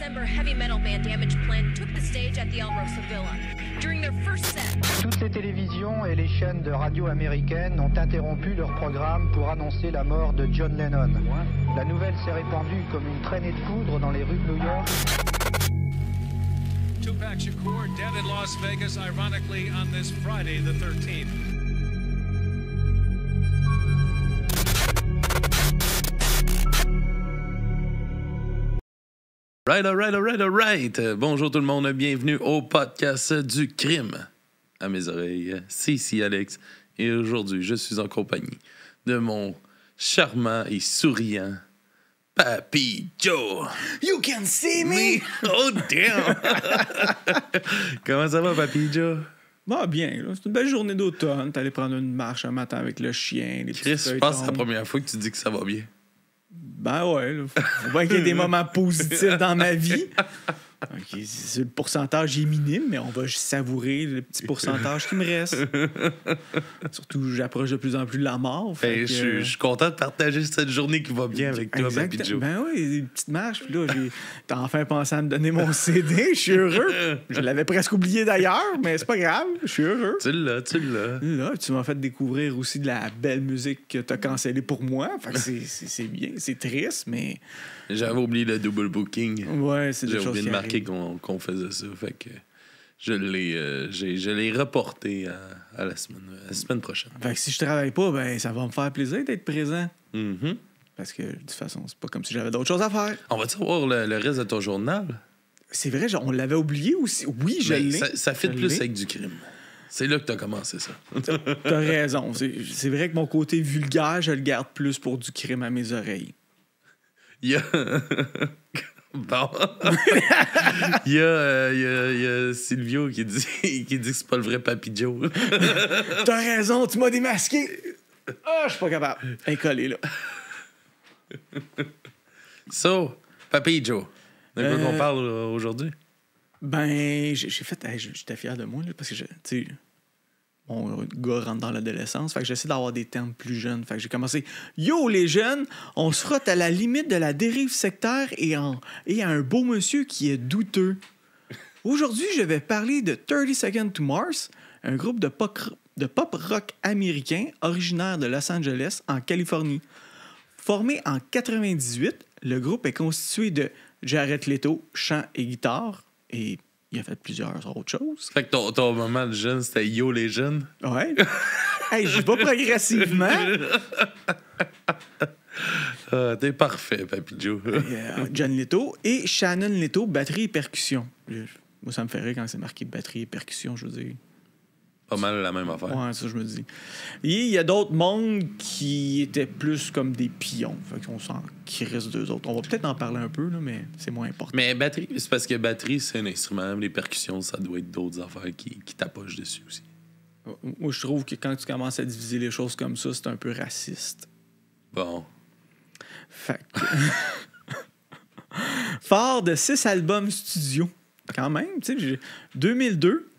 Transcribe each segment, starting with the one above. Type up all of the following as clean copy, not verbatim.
December, heavy metal band Damage Plan took the stage at the El Rosa Villa. During their first set... Toutes les télévisions et les chaînes de radio américaines ont interrompu leur programme pour annoncer la mort de John Lennon. La nouvelle s'est répandue comme une traînée de poudre dans les rues de New York. Tupac Shakur dead in Las Vegas, ironically, on this Friday, the 13th. Alright. Bonjour tout le monde, bienvenue au podcast du crime. À mes oreilles, c'est ici Alex. Et aujourd'hui, je suis en compagnie de mon charmant et souriant Papy Joe. You can see me! Oh damn! Comment ça va, Papy Joe? Bah bien, là. C'est une belle journée d'automne. T'es allé prendre une marche un matin avec le chien. Les Chris, je pense que c'est la première fois que tu dis que ça va bien. Ben ouais, là. Faut pas qu'il y ait des moments positifs dans ma vie. Okay, le pourcentage est minime, mais on va savourer le petit pourcentage qui me reste. Surtout, j'approche de plus en plus de la mort. Je suis content de partager cette journée qui va bien avec toi, Papy Joe. Ben oui, une petite marche. Puis là, t'as enfin pensé à me donner mon CD. Je suis heureux. Je l'avais presque oublié d'ailleurs, mais c'est pas grave. Je suis heureux. Tu l'as. Là, tu m'as fait découvrir aussi de la belle musique que t'as cancellée pour moi. Fait que c'est bien. C'est triste, mais... J'avais oublié le double booking. Ouais, c'est des choses. J'ai oublié de marquer qu'on faisait ça. Fait que je l'ai reporté à la semaine prochaine. Fait que si je travaille pas, ben ça va me faire plaisir d'être présent. Mm-hmm. Parce que de toute façon, c'est pas comme si j'avais d'autres choses à faire. On va-tu voir le reste de ton journal? C'est vrai, on l'avait oublié aussi. Oui, je l'ai. Ça fit plus avec du crime. C'est là que t'as commencé ça. T'as raison. C'est vrai que mon côté vulgaire, je le garde plus pour du crime à mes oreilles. Il y a... Bon. Il y a Silvio qui dit que c'est pas le vrai Papy Joe. T'as raison, tu m'as démasqué. Ah, je suis pas capable. Incollé, là. So, Papy Joe, de quoi qu'on parle aujourd'hui? Ben, j'ai fait... J'étais fier de moi, là, parce que, tu sais... Mon gars rentre dans l'adolescence, fait que j'essaie d'avoir des termes plus jeunes. Fait que j'ai commencé « Yo, les jeunes, on se frotte à la limite de la dérive sectaire et à un beau monsieur qui est douteux. Aujourd'hui, je vais parler de 30 Seconds to Mars, un groupe de pop rock américain originaire de Los Angeles, en Californie. Formé en 98, le groupe est constitué de Jared Leto, chant et guitare, et... il a fait plusieurs autres choses. Fait que ton moment de jeune, c'était Yo les jeunes? Ouais. Hey, je vais pas progressivement. T'es parfait, Papy Joe. John Leto et Shannon Leto, batterie et percussion. Moi, ça me fait rire quand c'est marqué batterie et percussion, je veux dire. Pas mal la même affaire. Ouais, ça, je me dis. Et il y a d'autres mondes qui étaient plus comme des pions. Fait qu'on s'en crisse d'eux autres. On va peut-être en parler un peu, là, mais c'est moins important. Mais batterie, c'est parce que batterie, c'est un instrument. Les percussions, ça doit être d'autres affaires qui tapochent dessus aussi. Moi, je trouve que quand tu commences à diviser les choses comme ça, c'est un peu raciste. Bon. Fait que... Fort de 6 albums studio. Quand même, tu sais, 2002...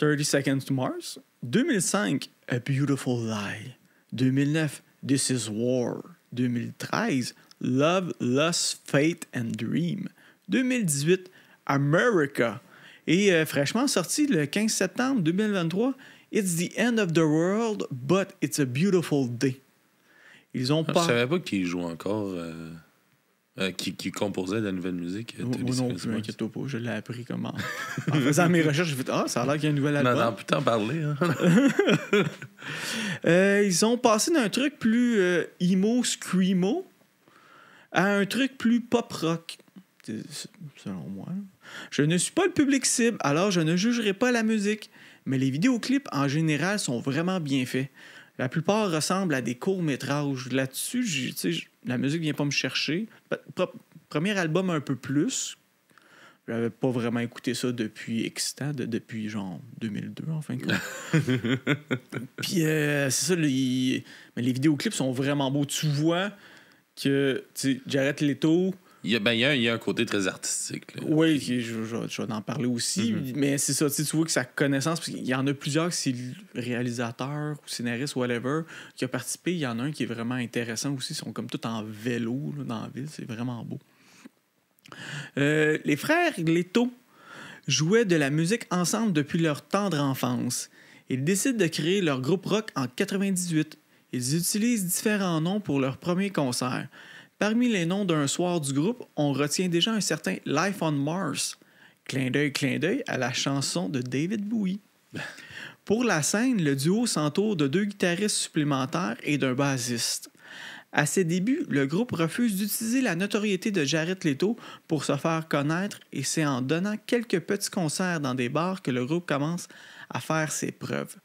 30 Seconds to Mars. 2005, A Beautiful Lie. 2009, This Is War. 2013, Love, Lust, Fate and Dream. 2018, America. Et fraîchement sorti le 15 septembre 2023, It's the End of the World, but it's a Beautiful Day. Ils ont pas... Je savais pas qu'ils jouent encore... qui composait de la nouvelle musique. Moi non plus, inquiète-toi pas. Je l'ai appris comment. En faisant mes recherches, j'ai fait « Ah, ça a l'air qu'il y a un nouvel album. » Non, putain, parler. Hein. Ils ont passé d'un truc plus emo, screamo, à un truc plus pop-rock, selon moi. Je ne suis pas le public cible, alors je ne jugerai pas la musique, mais les vidéoclips, en général, sont vraiment bien faits. La plupart ressemblent à des courts-métrages. Là-dessus, la musique vient pas me chercher. Premier album un peu plus. J'avais pas vraiment écouté ça depuis Excitant, depuis genre 2002, en fin de compte. Puis c'est ça, mais les vidéoclips sont vraiment beaux. Tu vois que Jared Leto... Il y a un côté très artistique. Là. Oui, je vais en parler aussi. Mm-hmm. Mais c'est ça, tu vois que sa connaissance, parce qu'il y en a plusieurs, c'est le réalisateur ou scénariste, whatever, qui a participé. Il y en a un qui est vraiment intéressant aussi. Ils sont comme tous en vélo là, dans la ville. C'est vraiment beau. Les frères Leto jouaient de la musique ensemble depuis leur tendre enfance. Ils décident de créer leur groupe rock en 98. Ils utilisent différents noms pour leur premier concert. Parmi les noms d'un soir du groupe, on retient déjà un certain Life on Mars. Clin d'œil à la chanson de David Bowie. Pour la scène, le duo s'entoure de 2 guitaristes supplémentaires et d'un bassiste. À ses débuts, le groupe refuse d'utiliser la notoriété de Jared Leto pour se faire connaître et c'est en donnant quelques petits concerts dans des bars que le groupe commence à faire ses preuves.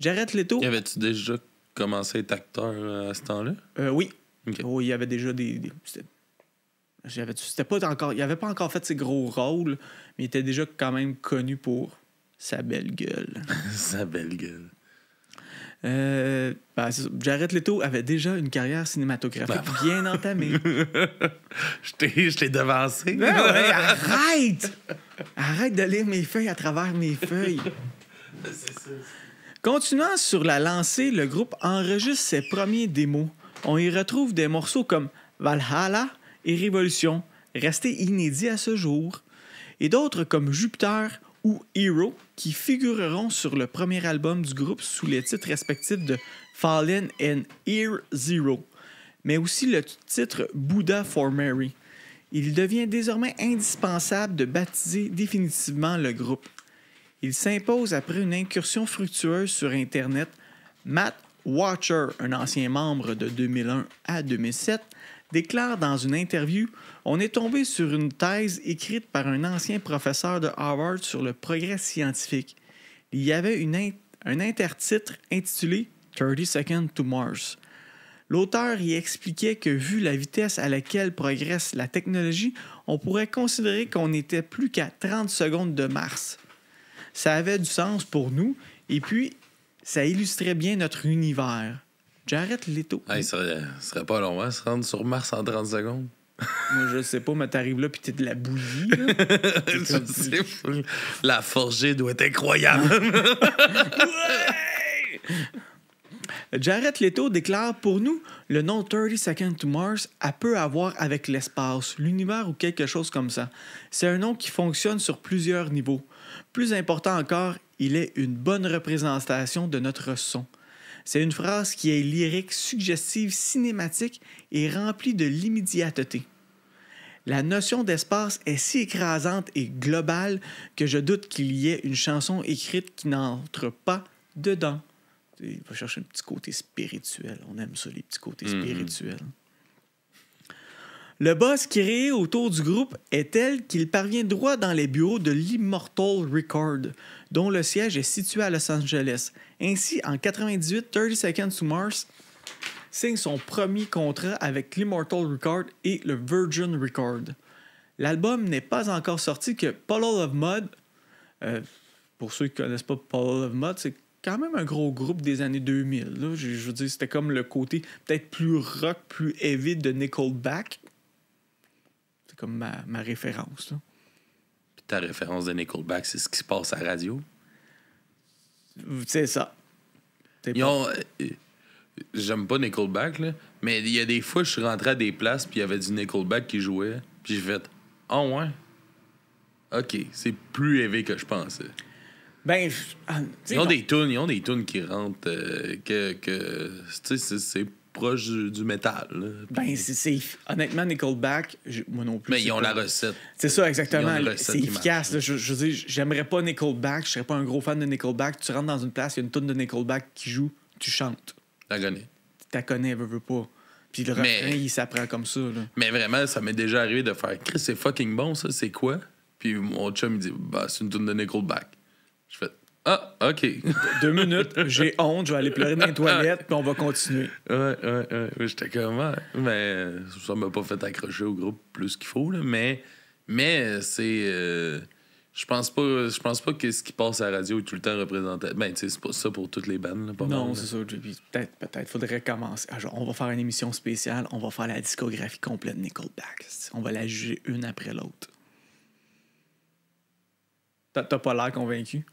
Jared Leto... Avais-tu déjà commencé à être acteur à ce temps-là? Oui. Okay. Oh, il y avait déjà c'était pas encore... Il avait pas encore fait ses gros rôles, mais il était déjà quand même connu pour sa belle gueule. Sa belle gueule. Jared Leto avait déjà une carrière cinématographique bien entamée. Je t'ai devancé. Ouais, arrête! Arrête de lire mes feuilles à travers mes feuilles. C'est ça. Continuant sur la lancée, le groupe enregistre ses premiers démos. On y retrouve des morceaux comme Valhalla et Révolution, restés inédits à ce jour, et d'autres comme Jupiter ou Hero, qui figureront sur le premier album du groupe sous les titres respectifs de Fallen and Ear Zero, mais aussi le titre Buddha for Mary. Il devient désormais indispensable de baptiser définitivement le groupe. Il s'impose après une incursion fructueuse sur Internet. Matt Watcher, un ancien membre de 2001 à 2007, déclare dans une interview « On est tombé sur une thèse écrite par un ancien professeur de Harvard sur le progrès scientifique. Il y avait un intertitre intitulé « 30 Seconds to Mars ». L'auteur y expliquait que, vu la vitesse à laquelle progresse la technologie, on pourrait considérer qu'on n'était plus qu'à 30 secondes de Mars. Ça avait du sens pour nous, et puis ça illustrait bien notre univers. Jared Leto. Hey, ça serait pas long, hein, se rendre sur Mars en 30 secondes. Moi, je sais pas, mais t'arrives là pis t'es de la bouillie, là. La forgée doit être incroyable. Jared Leto déclare « Pour nous, le nom 30 Seconds to Mars a peu à voir avec l'espace, l'univers ou quelque chose comme ça. C'est un nom qui fonctionne sur plusieurs niveaux. Plus important encore, il est une bonne représentation de notre son. C'est une phrase qui est lyrique, suggestive, cinématique et remplie de l'immédiateté. La notion d'espace est si écrasante et globale que je doute qu'il y ait une chanson écrite qui n'entre pas dedans. » Il va chercher un petit côté spirituel. On aime ça, les petits côtés spirituels. Le buzz créé autour du groupe est tel qu'il parvient droit dans les bureaux de l'Immortal Record, dont le siège est situé à Los Angeles. Ainsi, en 1998, 30 Seconds to Mars signe son premier contrat avec l'Immortal Record et le Virgin Record. L'album n'est pas encore sorti que Puddle of Mudd. Pour ceux qui ne connaissent pas Puddle of Mudd, c'est quand même un gros groupe des années 2000. Là. Je veux dire, c'était comme le côté peut-être plus rock, plus heavy de Nickelback. C'est comme ma référence. Là. Puis ta référence de Nickelback, c'est ce qui se passe à la radio? C'est ça. J'aime pas Nickelback, là, mais il y a des fois, je suis rentré à des places, puis il y avait du Nickelback qui jouait, puis j'ai fait « Ah ouais? OK, c'est plus heavy que je pensais. » Ben, ils ont des tunes qui rentrent c'est proche du métal. Là. Ben, c'est honnêtement, Nickelback, moi non plus. Mais ils ont la recette. C'est ça, exactement. C'est efficace. Là, je veux dire, j'aimerais pas Nickelback, je serais pas un gros fan de Nickelback. Tu rentres dans une place, il y a une tune de Nickelback qui joue, tu chantes. Tu la connais, veux pas. Puis le refrain, il s'apprend comme ça. Là. Mais vraiment, ça m'est déjà arrivé de faire « Chris, c'est fucking bon, ça, c'est quoi? » Puis mon chum, il dit « Bah, c'est une tune de Nickelback. » Je fais « Ah, OK. » 2 minutes, j'ai honte, je vais aller pleurer dans les toilettes, puis on va continuer. Ouais. J'étais comme « Mais ça m'a pas fait accrocher au groupe plus qu'il faut, là. Mais c'est... je pense pas que ce qui passe à la radio est tout le temps représenté. Ben, tu sais, c'est pas ça pour toutes les bandes, là, pas non, mal, c'est ça. Peut-être faudrait commencer. On va faire une émission spéciale, on va faire la discographie complète de Nickelback. On va la juger une après l'autre. T'as pas l'air convaincu?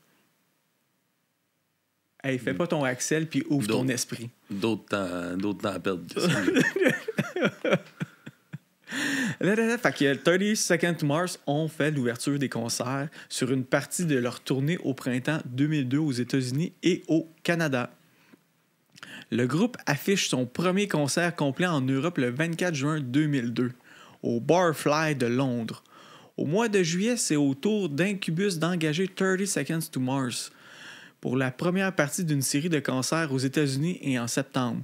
Hey, fais pas ton Axel puis ouvre ton esprit. D'autres temps à perdre que ça. Fait que 30 Seconds to Mars ont fait l'ouverture des concerts sur une partie de leur tournée au printemps 2002 aux États-Unis et au Canada. Le groupe affiche son premier concert complet en Europe le 24 juin 2002 au Barfly de Londres. Au mois de juillet, c'est au tour d'Incubus d'engager 30 Seconds to Mars pour la première partie d'une série de concerts aux États-Unis et en septembre.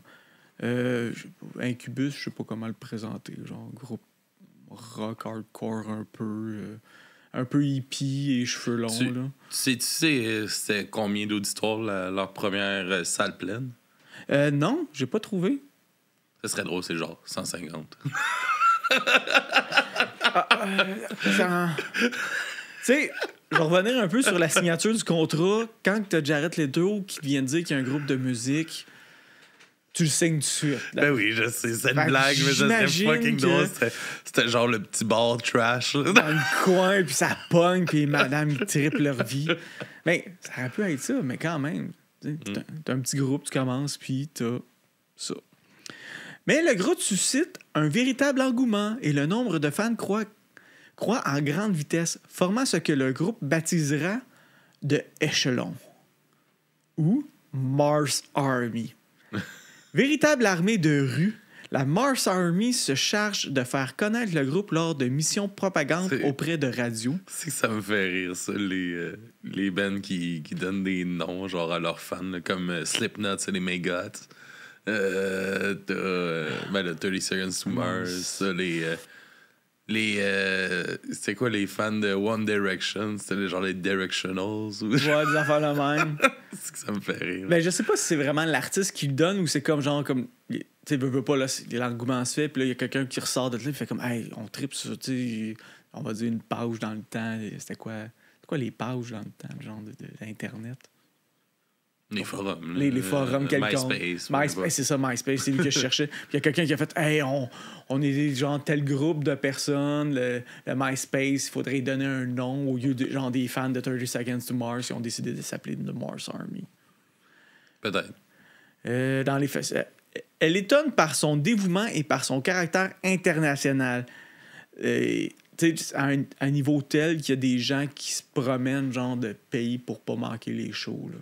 Incubus, je sais pas comment le présenter, genre groupe rock hardcore un peu hippie et cheveux longs. Tu Là. sais c'était combien d'auditoires leur première salle pleine? Non, j'ai pas trouvé. Ça serait drôle, c'est genre 150. Tu sais, je vais revenir un peu sur la signature du contrat. Quand tu as Jared Leto qui vient de dire qu'il y a un groupe de musique, tu le signes tout de suite. Ben oui, je sais, c'est une Fait que blague, mais ça serait j'imagine fucking que- drôle. C'était genre le petit bar trash. Là. Dans le coin, puis ça pogne, puis madame, ils trippent leur vie. Mais ça aurait pu être ça, mais quand même. T'as un petit groupe, tu commences, puis t'as ça. Mais le groupe suscite un véritable engouement et le nombre de fans croît en grande vitesse, formant ce que le groupe baptisera de Échelon ou Mars Army. Véritable armée de rue, la Mars Army se charge de faire connaître le groupe lors de missions propagande C'est- auprès de radio. C'est que ça me fait rire, ça, les bands qui donnent des noms genre à leurs fans, là, comme Slipknot, c'est les Megadeth. Le 30 Seconds to Mars, ça, c'est quoi les fans de One Direction? C'était genre les Directionals? Ou... Ouais, des affaires de même. c'est que ça me fait rire. Ben, je sais pas si c'est vraiment l'artiste qui le donne ou c'est comme genre comme. Tu sais, veut pas, là, l'engouement se fait, puis là, il y a quelqu'un qui ressort de là, il fait comme, hey, on tripe sur, tu sais, on va dire une page dans le temps. C'était quoi les pages dans le temps, genre d'Internet? Les forums. Les forums quelconques. MySpace. C'est ça, MySpace, c'est lui que je cherchais. Puis il y a quelqu'un qui a fait, hey, on est genre tel groupe de personnes, le MySpace, il faudrait y donner un nom au lieu de genre des fans de 30 Seconds to Mars, ils ont décidé de s'appeler The Mars Army. Peut-être. Dans les faits. Elle étonne par son dévouement et par son caractère international. Tu sais, à un niveau tel qu'il y a des gens qui se promènent genre de pays pour pas manquer les shows. Là.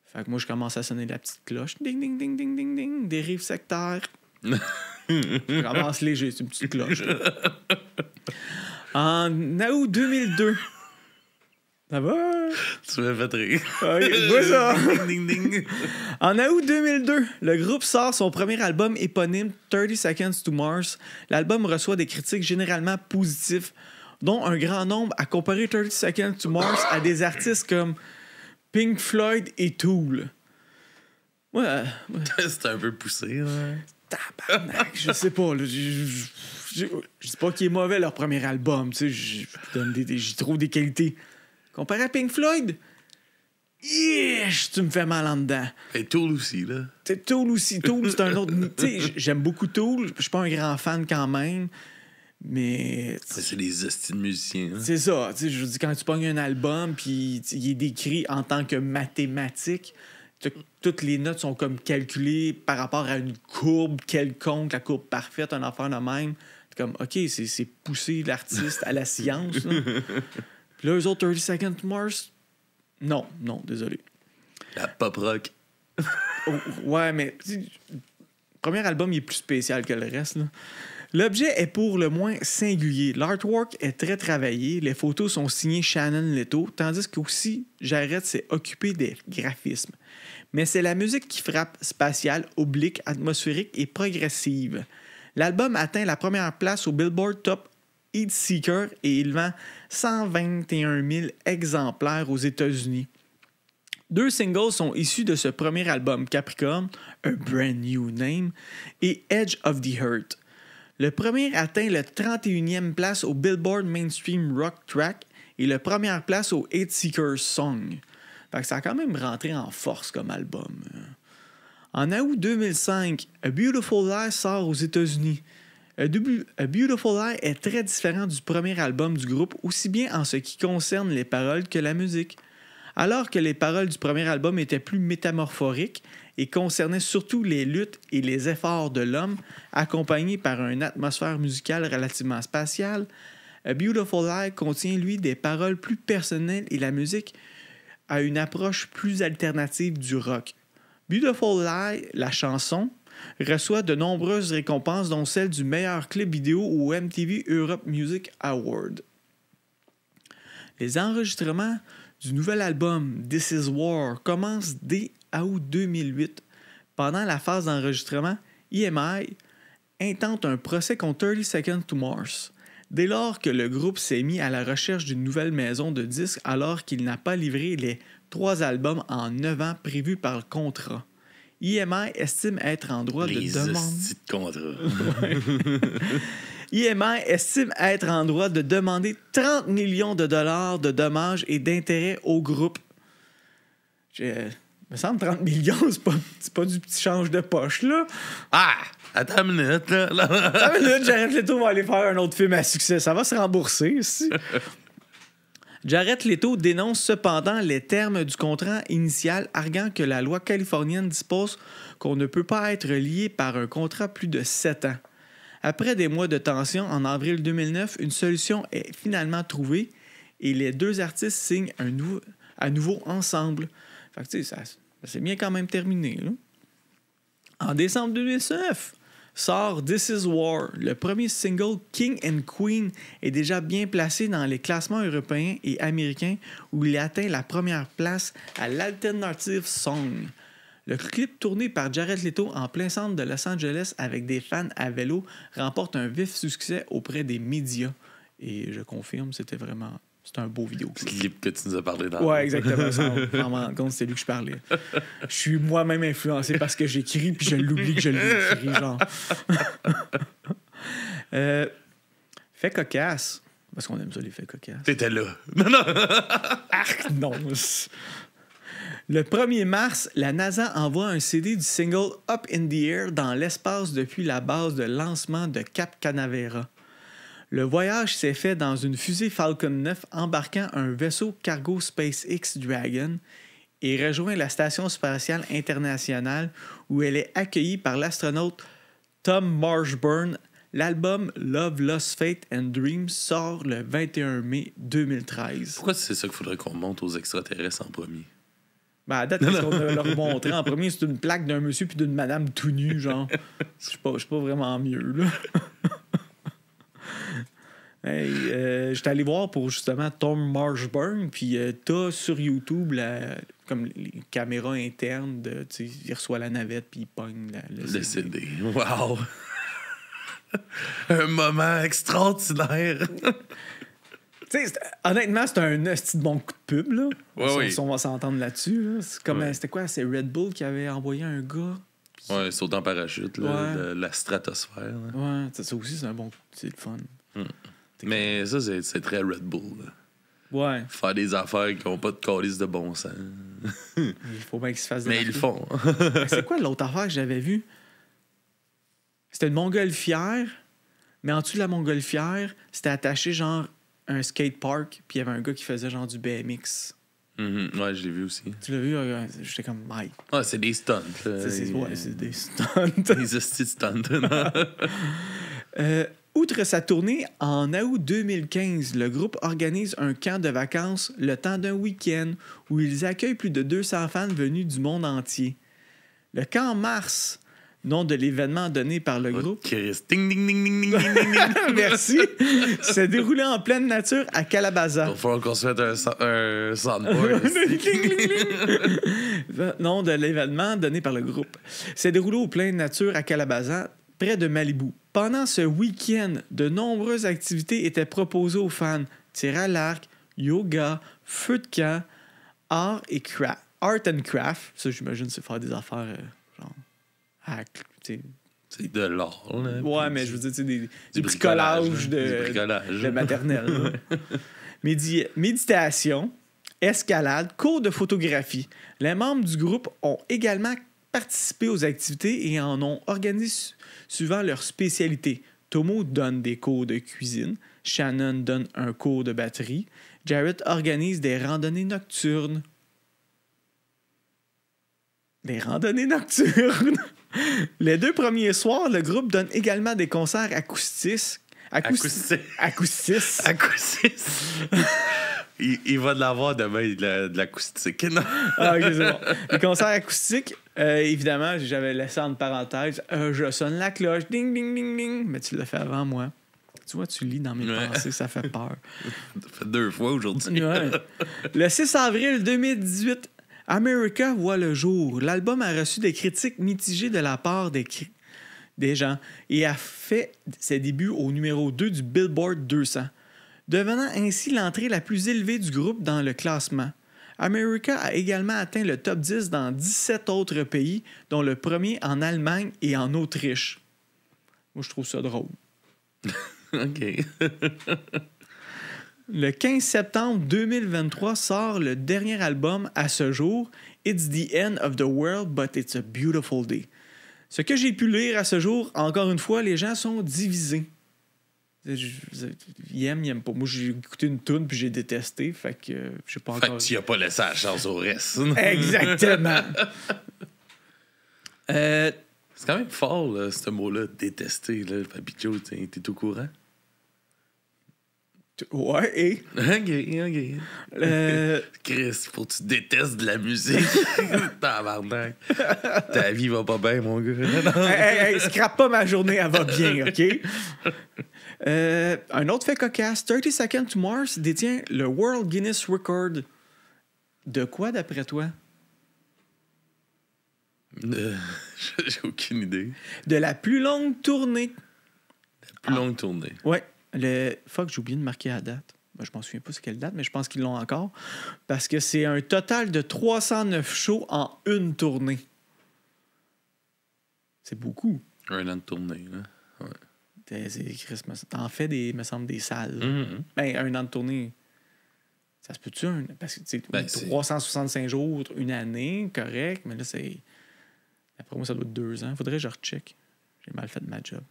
Fait que moi, je commence à sonner la petite cloche. Ding, ding, ding, ding, ding, ding. Dérive sectaire. Je commence léger, c'est une petite cloche. En août 2002. Ça va? Tu m'as fait rire. Ok, vois ça. Ding, ding, ding. En août 2002, le groupe sort son premier album éponyme 30 Seconds to Mars. L'album reçoit des critiques généralement positives, dont un grand nombre a comparé 30 Seconds to Mars à des artistes comme Pink Floyd et Tool. Ouais, C'était un peu poussé. Là. tabarnak, je sais pas. Là, je dis pas qu'il est mauvais leur premier album. Tu sais, j'y trouve des qualités. Comparé à Pink Floyd, tu me fais mal en dedans. Et Tool aussi, là. T'sais, Tool aussi. Tool, c'est un autre. J'aime beaucoup Tool. Je suis pas un grand fan quand même. Mais. C'est des hosties de musiciens. Hein. C'est ça. Je veux dire, quand tu pognes un album, puis il est décrit en tant que mathématique, toutes les notes sont comme calculées par rapport à une courbe quelconque, la courbe parfaite, un affaire de même. C'est comme, OK, c'est pousser l'artiste à la science. Là. Puis là, eux autres, 30 Seconds to Mars, non, désolé. La pop rock. Ouais, mais le premier album, il est plus spécial que le reste. Là. L'objet est pour le moins singulier. L'artwork est très travaillé. Les photos sont signées Shannon Leto, tandis qu'aussi, Jarrett s'est occupé des graphismes. Mais c'est la musique qui frappe, spatiale, oblique, atmosphérique et progressive. L'album atteint la première place au Billboard Top Heat Seeker et il vend 121 000 exemplaires aux États-Unis. 2 singles sont issus de ce premier album, Capricorn, A Brand New Name, et Edge of the Hurt. Le premier atteint le 31e place au Billboard Mainstream Rock Track et la première place au Heat Seeker Song. Fait que ça a quand même rentré en force comme album. En août 2005, A Beautiful Lie sort aux États-Unis. A Beautiful Lie est très différent du premier album du groupe, aussi bien en ce qui concerne les paroles que la musique. Alors que les paroles du premier album étaient plus métamorphoriques et concernaient surtout les luttes et les efforts de l'homme, accompagnés par une atmosphère musicale relativement spatiale, A Beautiful Lie contient, lui, des paroles plus personnelles et la musique a une approche plus alternative du rock. Beautiful Lie, la chanson, reçoit de nombreuses récompenses, dont celle du meilleur clip vidéo au MTV Europe Music Award. Les enregistrements du nouvel album This Is War commencent dès août 2008. Pendant la phase d'enregistrement, EMI intente un procès contre 30 Seconds to Mars. Dès lors que le groupe s'est mis à la recherche d'une nouvelle maison de disques alors qu'il n'a pas livré les 3 albums en 9 ans prévus par le contrat. EMI estime être en droit de demander 30 millions de dollars de dommages et d'intérêts au groupe. Me semble 30 millions, c'est pas du petit change de poche, là. Ah! Attends une minute, là. Attends une minute, Jared Leto va aller faire un autre film à succès. Ça va se rembourser, aussi. Jared Leto dénonce cependant les termes du contrat initial, arguant que la loi californienne dispose qu'on ne peut pas être lié par un contrat plus de 7 ans. Après des mois de tension, en avril 2009, une solution est finalement trouvée et les 2 artistes signent à nouveau ensemble. Fait que, tu sais, ça s'est bien quand même terminé, là. En décembre 2009, sort This Is War. Le premier single, King and Queen, est déjà bien placé dans les classements européens et américains où il atteint la première place à l'Alternative Song. Le clip tourné par Jared Leto en plein centre de Los Angeles avec des fans à vélo remporte un vif succès auprès des médias. Et je confirme, c'était un beau vidéoclip. Le clip que tu nous as parlé dans. Ouais, exactement. Sans m'en rendre compte, c'est lui que je parlais. Je suis moi-même influencé parce que j'écris, puis je l'oublie que je l'écris, genre. Fait cocasse. Parce qu'on aime ça, les faits cocasses. T'étais là. Non. Arc, non. Le 1er mars, la NASA envoie un CD du single Up in the Air dans l'espace depuis la base de lancement de Cap Canaveral. Le voyage s'est fait dans une fusée Falcon 9 embarquant un vaisseau cargo SpaceX Dragon et rejoint la Station spatiale internationale où elle est accueillie par l'astronaute Tom Marshburn. L'album Love, Lost Faith and Dreams sort le 21 mai 2013. Pourquoi c'est ça qu'il faudrait qu'on monte aux extraterrestres en premier? Ben, à date, qu'est-ce qu'on a leur montré en premier? C'est une plaque d'un monsieur puis d'une madame tout nue, genre. Je suis pas vraiment mieux, là. Hey, j'étais allé voir pour justement Tom Marshburn, puis t'as sur YouTube comme les caméras internes de, il reçoit la navette puis il pogne le CD. Wow! Un moment extraordinaire! Honnêtement, c'est un esti de bon coup de pub, là. Ouais, on va s'entendre là-dessus. Là. C'est comme, c'était quoi? C'est Red Bull qui avait envoyé un gars. Ouais, saute en parachute, là, de la stratosphère. Là. Ouais, ça aussi, c'est un bon coup. C'est le fun. Mais ça, c'est très Red Bull. Là. Ouais. Faire des affaires qui n'ont pas de calice de bon sens. Il faut bien qu'ils se fassent des Mais ils le font. C'est quoi l'autre affaire que j'avais vue? C'était une montgolfière, mais en dessous de la montgolfière, c'était attaché genre un skatepark, puis il y avait un gars qui faisait genre du BMX. Ouais, je l'ai vu aussi. Tu l'as vu? J'étais comme, Mike. Ouais, c'est des stunts. C'est des stunts. Des hosties stunts. Outre sa tournée, en août 2015, le groupe organise un camp de vacances le temps d'un week-end où ils accueillent plus de 200 fans venus du monde entier. Le camp Mars, nom de l'événement donné par le groupe... Chris. Ding, ding, ding, ding, ding, ding, ding. Merci. S'est déroulé en pleine nature à Calabaza. Il va falloir qu'on se mette un soundboard. Nom de l'événement donné par le groupe. S'est déroulé au plein nature à Calabaza, près de Malibu. Pendant ce week-end, de nombreuses activités étaient proposées aux fans. Tir à l'arc, yoga, feu de camp, art and craft. Ça, j'imagine, c'est faire des affaires genre... C'est de l'art, là. Ouais, mais je veux dire, des petits collages de maternelle. Méditation, escalade, cours de photographie. Les membres du groupe ont également participé aux activités et en ont organisé suivant leur spécialité. Tomo donne des cours de cuisine, Shannon donne un cours de batterie, Jarrett organise des randonnées nocturnes. des randonnées nocturnes. Les 2 premiers soirs, le groupe donne également des concerts acoustiques. Il va de l'avoir demain de l'acoustique. Non? Ah, ok, c'est bon. Les concerts acoustiques, évidemment, j'avais laissé en parenthèse. Je sonne la cloche, ding, ding, ding, ding. Mais tu l'as fait avant moi. Tu vois, tu lis dans mes pensées, ça fait peur. Ça fait 2 fois aujourd'hui. Ouais. Le 6 avril 2018, America voit le jour. L'album a reçu des critiques mitigées de la part des gens et a fait ses débuts au numéro 2 du Billboard 200, devenant ainsi l'entrée la plus élevée du groupe dans le classement. America a également atteint le top 10 dans 17 autres pays, dont le premier en Allemagne et en Autriche. Moi, je trouve ça drôle. OK. Le 15 septembre 2023 sort le dernier album à ce jour, It's the End of the World, but it's a Beautiful Day. Ce que j'ai pu lire à ce jour, encore une fois, les gens sont divisés. Ils aiment pas. Moi, j'ai écouté une toune puis j'ai détesté, fait que je sais pas encore. Fait que tu n'as pas laissé la chance au reste. Exactement. C'est quand même fort, là, ce mot-là, détester. Là. Papy Joe, t'es au courant? Ouais, et... OK. Chris, faut que tu détestes de la musique. Tabarnak. Ta vie va pas bien, mon gars. hey, scrape pas ma journée, elle va bien, OK? Un autre fait cocasse, 30 Seconds to Mars détient le World Guinness Record. De quoi, d'après toi? J'ai aucune idée. De la plus longue tournée. La plus longue tournée. Ouais. Fuck, j'ai oublié de marquer la date. Ben, je m'en souviens pas c'est quelle date, mais je pense qu'ils l'ont encore. Parce que c'est un total de 309 shows en une tournée. C'est beaucoup. Un an de tournée, là. Ouais. T'en fais me semble, des salles. Mm-hmm. Ben, un an de tournée. Ça se peut-tu? Parce que, tu sais, 365 jours, une année, correct, mais là, c'est... Après moi, ça doit être 2 ans. Faudrait que je recheck. J'ai mal fait de ma job.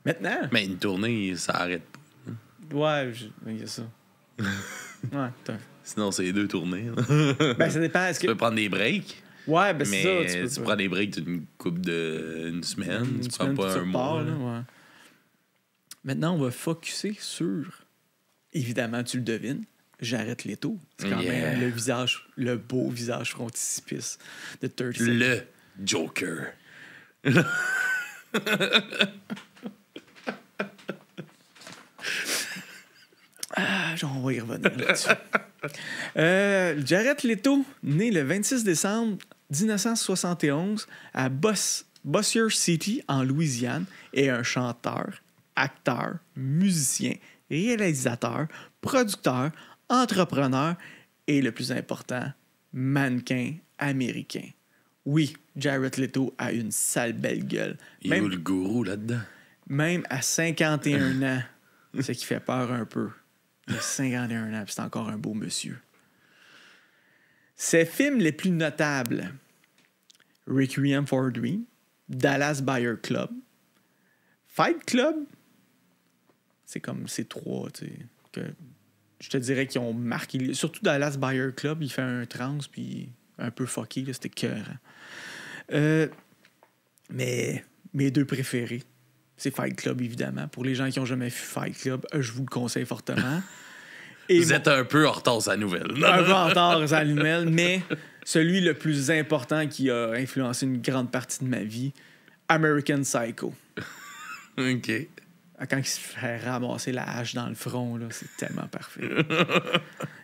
Maintenant... Mais une tournée, ça arrête pas. Ouais, il y a ça. Ouais, sinon, c'est 2 tournées. Ben, ça dépend. Tu peux prendre des breaks. Ouais, ben c'est mais ça. tu prends des breaks d'une couple une semaine. Tu prends pas un mois. Là, ouais. Maintenant, on va focusser sur... Évidemment, tu le devines. J'arrête les taux. C'est quand même le beau visage frontispice de 30 Seconds. Le Joker. On va y revenir là-dessus. Jared Leto, né le 26 décembre 1971 à Bossier City, en Louisiane, est un chanteur, acteur, musicien, réalisateur, producteur, entrepreneur et, le plus important, mannequin américain. Oui, Jared Leto a une sale belle gueule. Il est où le gourou là-dedans? Même à 51 ans, ce qui fait peur un peu. Il a 51 ans, puis c'est encore un beau monsieur. Ses films les plus notables: Requiem for a Dream, Dallas Buyer Club, Fight Club. C'est comme ces 3, tu sais, que je te dirais qu'ils ont marqué. Surtout Dallas Buyer Club, il fait un trans, puis un peu fucké, là, c'était cœur. Mais mes 2 préférés, c'est Fight Club, évidemment. Pour les gens qui n'ont jamais vu Fight Club, je vous le conseille fortement. Et vous êtes un peu en retard sur la nouvelle. Un peu en retard sur la nouvelle, mais celui le plus important qui a influencé une grande partie de ma vie, American Psycho. OK. Quand il se fait ramasser la hache dans le front, là, c'est tellement parfait.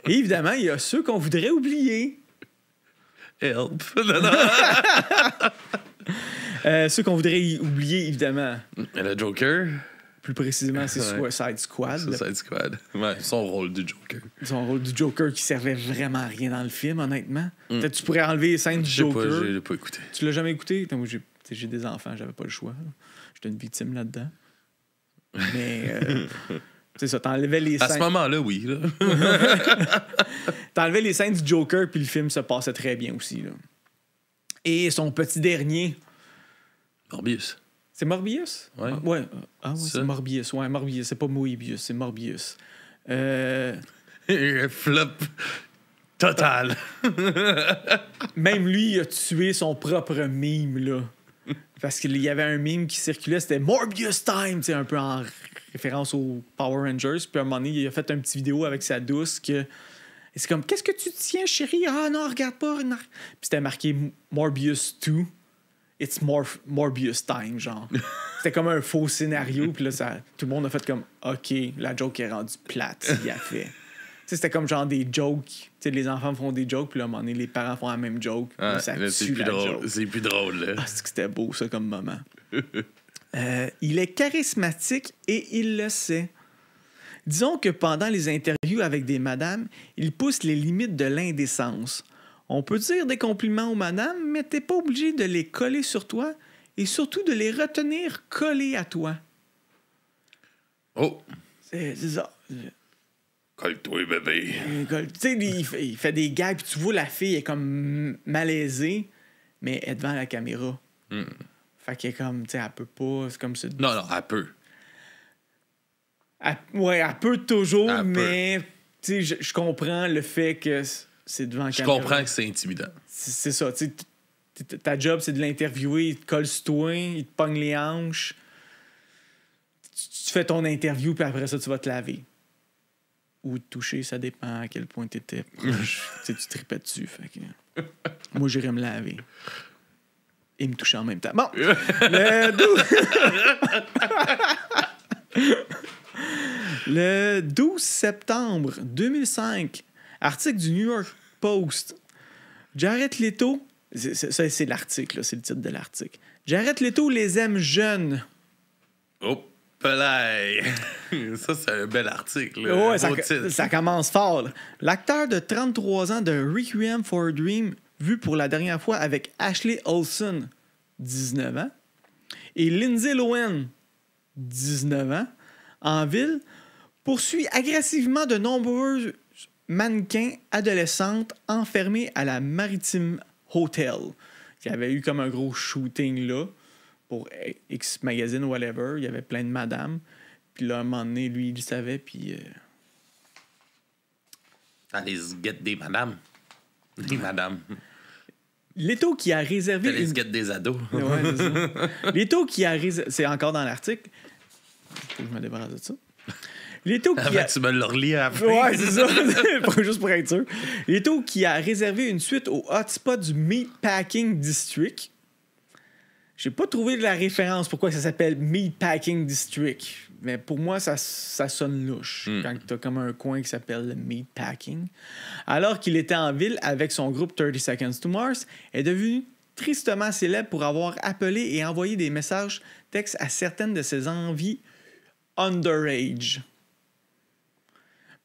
Et évidemment, il y a ceux qu'on voudrait oublier. Help. Ceux qu'on voudrait oublier, évidemment. Le Joker. Plus précisément, c'est Suicide Squad. Suicide Squad. Ouais, son rôle du Joker. Son rôle du Joker qui servait vraiment à rien dans le film, honnêtement. Peut-être que tu pourrais enlever les scènes du Joker. Je l'ai pas écouté. Tu l'as jamais écouté? Moi, j'ai des enfants, j'avais pas le choix. J'étais une victime là-dedans. Mais, c'est ça, t'enlevais les scènes... À ce moment-là, oui. Là. T'enlevais les scènes du Joker, puis le film se passait très bien aussi. Là. Et son petit dernier... Morbius. C'est Morbius? Ouais. Ouais. Ah oui, c'est Morbius. Ouais, Morbius. C'est pas Moebius, c'est Morbius. Flop Total. Même lui, il a tué son propre meme, là. Parce qu'il y avait un meme qui circulait, c'était Morbius Time, tu sais, un peu en référence aux Power Rangers. Puis à un moment donné, il a fait un petit vidéo avec sa douce que. Et c'est comme, qu'est-ce que tu tiens, chérie? Ah non, regarde pas. Non. Puis c'était marqué Morbius 2. It's Morbius Time, genre. C'était comme un faux scénario. Puis là, tout le monde a fait comme, OK, la joke est rendue plate, il a fait. sais, c'était comme genre des jokes. Tu sais, les enfants font des jokes, puis là, à un moment donné, les parents font la même joke. Ah, ça là, c'est plus drôle. C'est plus drôle, là. Ah, c'est que c'était beau, ça, comme moment. Il est charismatique et il le sait. Disons que pendant les interviews avec des madames, il pousse les limites de l'indécence. On peut dire des compliments aux madames, mais t'es pas obligé de les coller sur toi et surtout de les retenir collés à toi. Oh! C'est ça. Colle-toi, bébé. Tu sais, il fait des gags, puis tu vois la fille est comme malaisée, mais elle est devant la caméra. Mm. Fait qu'elle est comme, tu sais, elle peut pas. C'est comme ça. Non, non, elle peut. Elle peut toujours, Elle mais tu sais, je comprends le fait que c'est devant la caméra. Je comprends que c'est intimidant. C'est ça, tu sais, ta job, c'est de l'interviewer, il te colle sur toi, il te pogne les hanches. Tu fais ton interview, puis après ça, tu vas te laver. Ou te toucher, ça dépend à quel point t'étais proche. Tu tripais dessus, fait que... Moi, j'irais me laver. Et me toucher en même temps. Bon, le 12 septembre 2005, article du New York Post. Jared Leto, ça c'est l'article, là, c'est le titre de l'article. Jared Leto les aime jeunes. Oh, pelay! Ça, c'est un bel article. Là. Ouais, ça commence fort. Là. L'acteur de 33 ans de Requiem for a Dream, vu pour la dernière fois avec Ashley Olsen, 19 ans, et Lindsay Lohan, 19 ans, en ville, poursuit agressivement de nombreux mannequins adolescentes enfermées à la Maritime Hotel. Il y avait eu comme un gros shooting là pour X Magazine, whatever. Il y avait plein de madames. Puis là, à un moment donné, lui, il le savait, puis... Allez se guette des madames. Des madames. Leto qui a réservé... Allez se guette des ados. Ouais, c'est ça. Leto qui a réservé... C'est encore dans l'article. Faut que je me débarrasse de ça. Leto qui a... Tu me le relis après. Ouais, c'est ça. Juste pour être sûr. Leto qui a réservé une suite au hotspot du Meatpacking District. J'ai pas trouvé la référence pourquoi ça s'appelle Meatpacking District. Mais pour moi, ça sonne louche quand t'as comme un coin qui s'appelle le Meatpacking. Alors qu'il était en ville avec son groupe 30 Seconds to Mars, est devenu tristement célèbre pour avoir appelé et envoyé des messages textes à certaines de ses envies underage.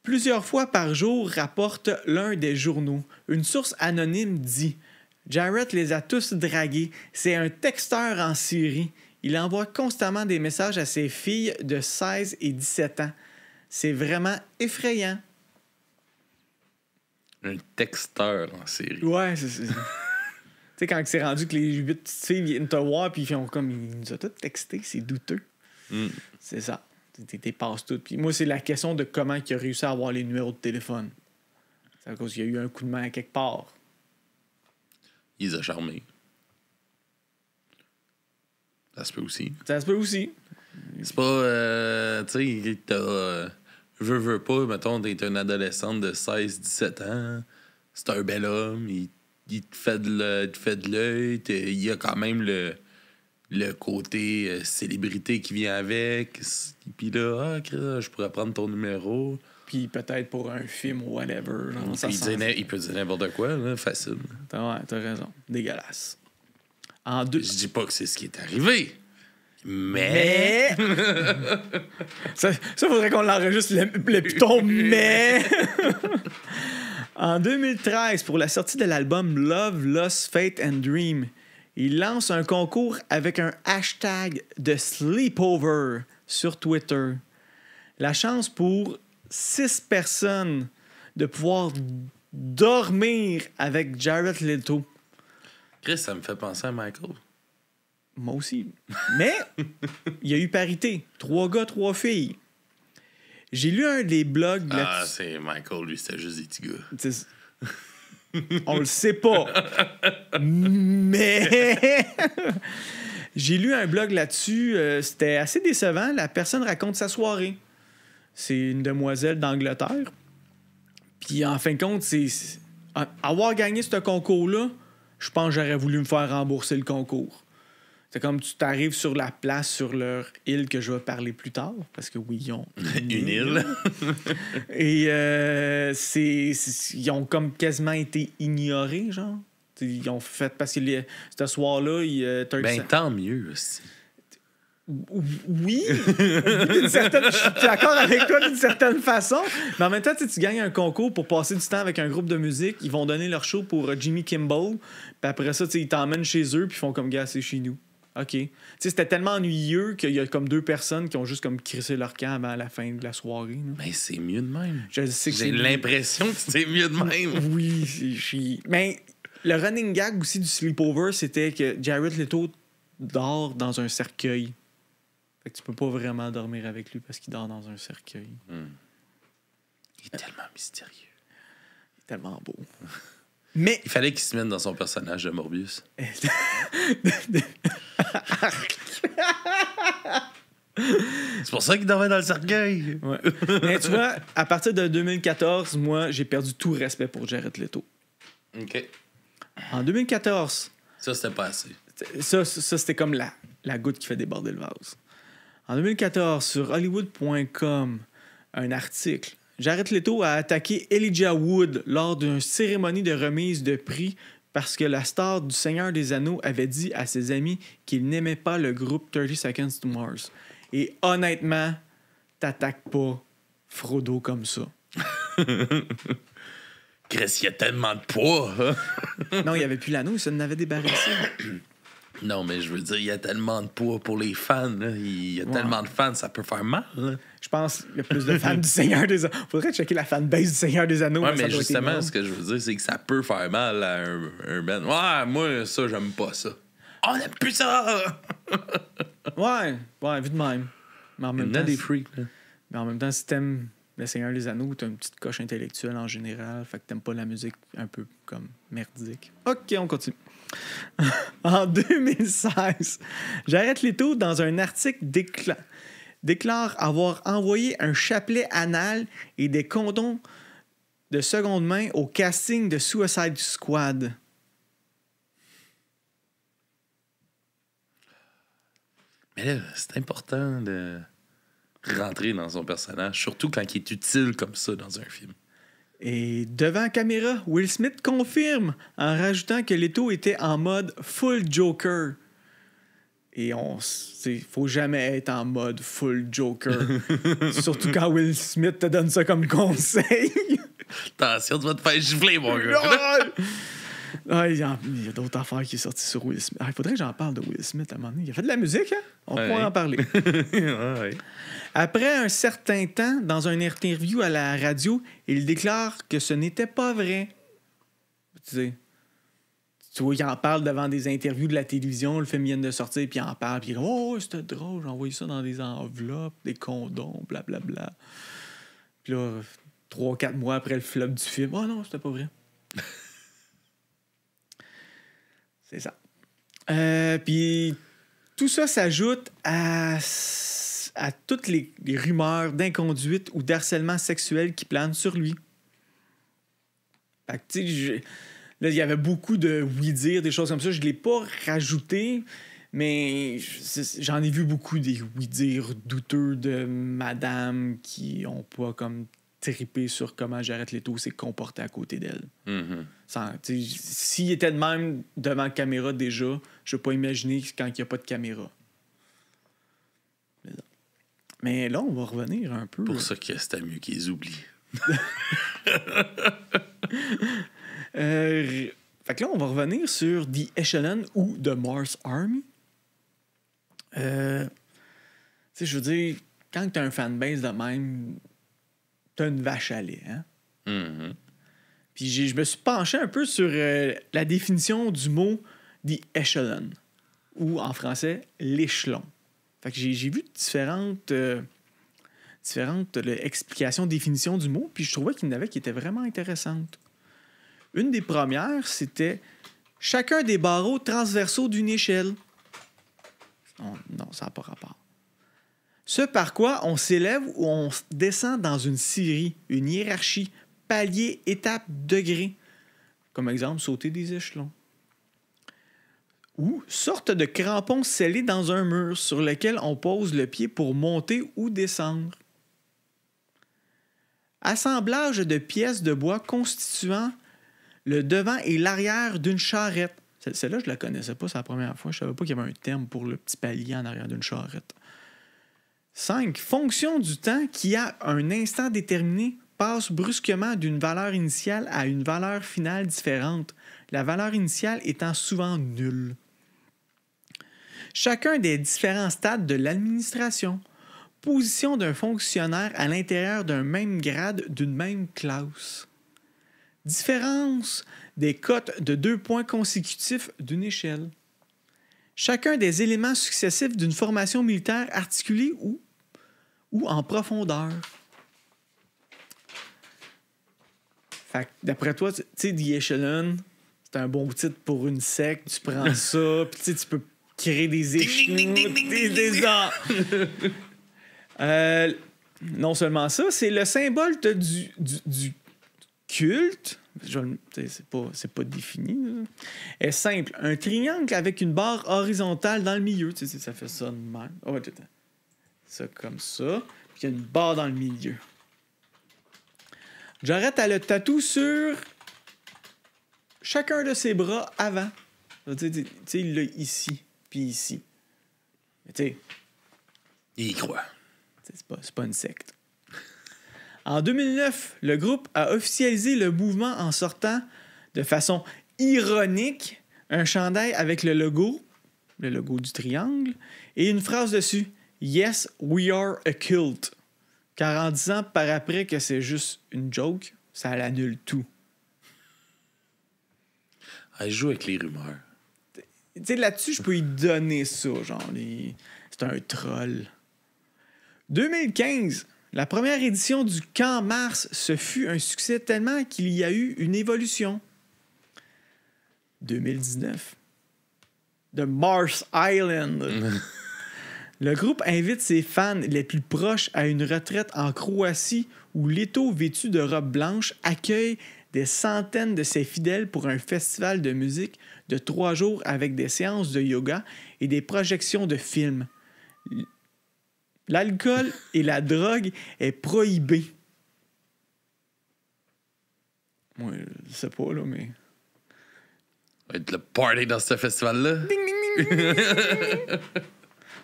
Plusieurs fois par jour, rapporte l'un des journaux. Une source anonyme dit « Jarrett les a tous dragués. C'est un texteur en série. Il envoie constamment des messages à ses filles de 16 et 17 ans. C'est vraiment effrayant. » Un texteur en série. Ouais, c'est... Tu sais, quand c'est rendu que les 8 petites filles viennent te voir puis ils font comme... Il nous a tout texté, c'est douteux. C'est ça. T'es passe tout. Puis moi, c'est la question de comment il a réussi à avoir les numéros de téléphone. C'est à cause qu'il y a eu un coup de main à quelque part. Il les a charmés. Ça se peut aussi. Ça se peut aussi. C'est pas... tu sais, t'as... veux pas, mettons, t'es une adolescente de 16-17 ans. C'est un bel homme. Il te fait de l'œil. Il y a quand même le côté célébrité qui vient avec. Puis là, je pourrais prendre ton numéro. Puis peut-être pour un film ou whatever. Genre, il peut dire n'importe quoi, là, facile. Ouais, t'as raison. Dégueulasse. Je dis pas que c'est ce qui est arrivé. Mais... ça faudrait qu'on l'enregistre le piton, mais... En 2013, pour la sortie de l'album Love, Lost, Fate and Dream, il lance un concours avec un hashtag de sleepover sur Twitter. La chance pour 6 personnes de pouvoir dormir avec Jared Leto. Chris, ça me fait penser à Michael. Moi aussi. Mais il y a eu parité. 3 gars, 3 filles. J'ai lu un des blogs... C'est Michael, lui, c'était juste des petits gars. On le sait pas. Mais j'ai lu un blog là-dessus. C'était assez décevant. La personne raconte sa soirée. C'est une demoiselle d'Angleterre. Puis en fin de compte, avoir gagné ce concours-là, je pense que j'aurais voulu me faire rembourser le concours. C'est comme tu t'arrives sur la place, sur leur île que je vais parler plus tard, parce que oui, ils ont Une île. Et ils ont comme quasiment été ignorés, genre. Ils ont fait, parce que ce soir-là, Ben, tant mieux aussi. oui, je suis d'accord avec toi d'une certaine façon, mais en même temps, tu gagnes un concours pour passer du temps avec un groupe de musique, ils vont donner leur show pour Jimmy Kimmel, puis après ça, ils t'emmènent chez eux, puis ils font comme gars, c'est chez nous. OK. C'était tellement ennuyeux qu'il y a comme 2 personnes qui ont juste comme crissé leur camp avant la fin de la soirée. Là. Ben, c'est mieux de même. Je sais que J'ai l'impression que c'est mieux de même. Oui, mais le running gag aussi du sleepover, c'était que Jared Leto dort dans un cercueil. Fait que tu peux pas vraiment dormir avec lui parce qu'il dort dans un cercueil. Il est tellement mystérieux. Il est tellement beau. Mais il fallait qu'il se mette dans son personnage de Morbius. C'est pour ça qu'il dormait dans le cercueil. Ouais. Mais tu vois, à partir de 2014, moi, j'ai perdu tout respect pour Jared Leto. OK. En 2014... Ça, c'était pas assez. Ça c'était comme la goutte qui fait déborder le vase. En 2014, sur Hollywood.com, un article. Jared Leto a attaqué Elijah Wood lors d'une cérémonie de remise de prix parce que la star du Seigneur des Anneaux avait dit à ses amis qu'il n'aimait pas le groupe 30 Seconds to Mars. Et honnêtement, t'attaques pas Frodo comme ça. Chris, il y a tellement de poids. Non, il n'y avait plus l'anneau, il s'en avait débarrassé. Non, mais je veux dire, il y a tellement de poids pour les fans. Là. Il y a tellement de fans, ça peut faire mal. Là. Je pense qu'il y a plus de fans du Seigneur des Anneaux. Faudrait checker la fanbase du Seigneur des Anneaux. Ouais, mais justement, ce que je veux dire, c'est que ça peut faire mal à un band. Ouais, moi, ça, j'aime pas ça. On aime plus ça! ouais, vu de même. Mais en même temps, des freaks, là. Mais en même temps, si t'aimes le Seigneur des Anneaux, t'as une petite coche intellectuelle en général, fait que t'aimes pas la musique un peu comme merdique. OK, on continue. En 2016, Jared Leto, dans un article, déclare avoir envoyé un chapelet anal et des condoms de seconde main au casting de Suicide Squad. Mais là, c'est important de rentrer dans son personnage, surtout quand il est utile comme ça dans un film. Et devant caméra, Will Smith confirme en rajoutant que Leto était en mode full Joker. Et faut jamais être en mode full Joker. Surtout quand Will Smith te donne ça comme conseil. Attention, tu vas te faire gifler, mon gars. Il y a d'autres affaires qui sont sorties sur Will Smith. Il faudrait que j'en parle de Will Smith à un moment donné. Il a fait de la musique, hein? On pourrait en parler. Ouais. Après un certain temps, dans une interview à la radio, il déclare que ce n'était pas vrai. Tu vois, il en parle devant des interviews de la télévision, le film vient de sortir, puis il en parle, puis il dit « Oh, c'était drôle, j'ai envoyé ça dans des enveloppes, des condoms, blablabla. » Puis là, 3-4 mois après le flop du film, « Oh non, c'était pas vrai. » C'est ça. Puis tout ça s'ajoute à toutes les rumeurs d'inconduite ou d'harcèlement sexuel qui planent sur lui. Fait que, tu sais, là, il y avait beaucoup de oui-dire, des choses comme ça. Je ne l'ai pas rajouté, mais j'en ai vu beaucoup des oui-dire douteux de madame qui ont pas comme trippé sur comment Jared Leto s'est comporté à côté d'elle. Mm-hmm. S'il était de même devant la caméra déjà, je ne peux pas imaginer quand il n'y a pas de caméra. Mais là, on va revenir un peu. Pour ça que c'était mieux qu'ils oublient. Fait que là, on va revenir sur The Echelon ou The Mars Army. Je veux dire, quand tu as un fanbase de même, tu as une vache à lait. Hein? Mm-hmm. Puis je me suis penché un peu sur la définition du mot The Echelon, ou en français, l'échelon. Fait que j'ai vu différentes explications, définitions du mot, puis je trouvais qu'il y en avait qui étaient vraiment intéressantes. Une des premières, c'était chacun des barreaux transversaux d'une échelle. Non, ça n'a pas rapport. Ce par quoi on s'élève ou on descend dans une série, une hiérarchie, palier, étape, degré. Comme exemple, sauter des échelons. Ou sorte de crampon scellé dans un mur sur lequel on pose le pied pour monter ou descendre. Assemblage de pièces de bois constituant le devant et l'arrière d'une charrette. Celle-là, je ne la connaissais pas, c'est la première fois. Je ne savais pas qu'il y avait un terme pour le petit palier en arrière d'une charrette. 5. Fonction du temps qui, à un instant déterminé, passe brusquement d'une valeur initiale à une valeur finale différente, la valeur initiale étant souvent nulle. Chacun des différents stades de l'administration. Position d'un fonctionnaire à l'intérieur d'un même grade d'une même classe. Différence des cotes de 2 points consécutifs d'une échelle. Chacun des éléments successifs d'une formation militaire articulée ou en profondeur. Fait que, d'après toi, tu sais, The Echelon, c'est un bon titre pour une secte. Tu prends ça, puis tu peux créer des échelons. Non seulement ça, c'est le symbole du culte. C'est pas défini. Là. Est simple. Un triangle avec une barre horizontale dans le milieu. Tu sais, ça fait ça de même. Oh, attends. Ça comme ça. Puis il y a une barre dans le milieu. Jarrett a le tatou sur chacun de ses bras avant. Tu sais, il l'a ici, puis ici. Tu sais. Il y croit. C'est pas une secte. En 2009, le groupe a officialisé le mouvement en sortant de façon ironique un chandail avec le logo du triangle, et une phrase dessus « Yes, we are a cult ». Car en disant par après que c'est juste une joke, ça l'annule tout. Elle joue avec les rumeurs. Tu sais, là-dessus, je peux lui donner ça, genre, c'est un troll. 2015, la première édition du Camp Mars, ce fut un succès tellement qu'il y a eu une évolution. 2019, The Mars Island. Le groupe invite ses fans les plus proches à une retraite en Croatie où Leto, vêtu de robe blanche, accueille des centaines de ses fidèles pour un festival de musique de 3 jours avec des séances de yoga et des projections de films. L'alcool et la drogue est prohibé. Moi, je sais pas, là, mais... Ça va être le party dans ce festival-là.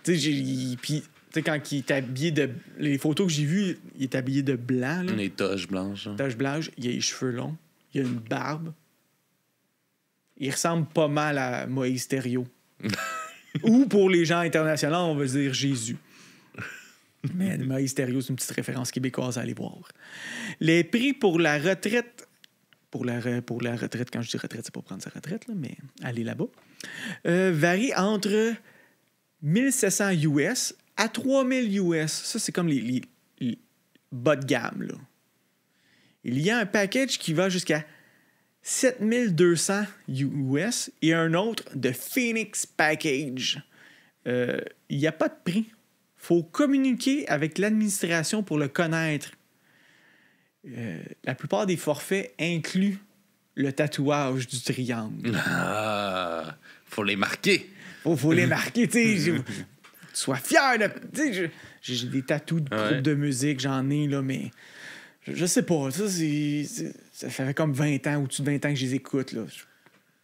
Tu sais, quand il est habillé de... Les photos que j'ai vues, il est habillé de blanc. Là. Les taches blanches. Hein. Taches blanches, il a les cheveux longs, il a une barbe. Il ressemble pas mal à Moïse Thériault. Ou pour les gens internationaux, on va dire Jésus. Mais Moïse Thériault, c'est une petite référence québécoise à aller voir. Les prix pour la retraite... Pour la retraite, quand je dis retraite, c'est pas prendre sa retraite, là, mais aller là-bas, varient entre 1700 US à 3000 US. Ça, c'est comme les bas de gamme. Là. Il y a un package qui va jusqu'à 7200 US et un autre de Phoenix Package. Il n'y a pas de prix. Il faut communiquer avec l'administration pour le connaître. La plupart des forfaits incluent le tatouage du triangle. Ah, faut les marquer. Faut les marquer, tu sais. Sois fier de... J'ai des tatous de groupe de musique, j'en ai, là, mais... Je sais pas, ça fait comme 20 ans, au-dessus de 20 ans que je les écoute, là.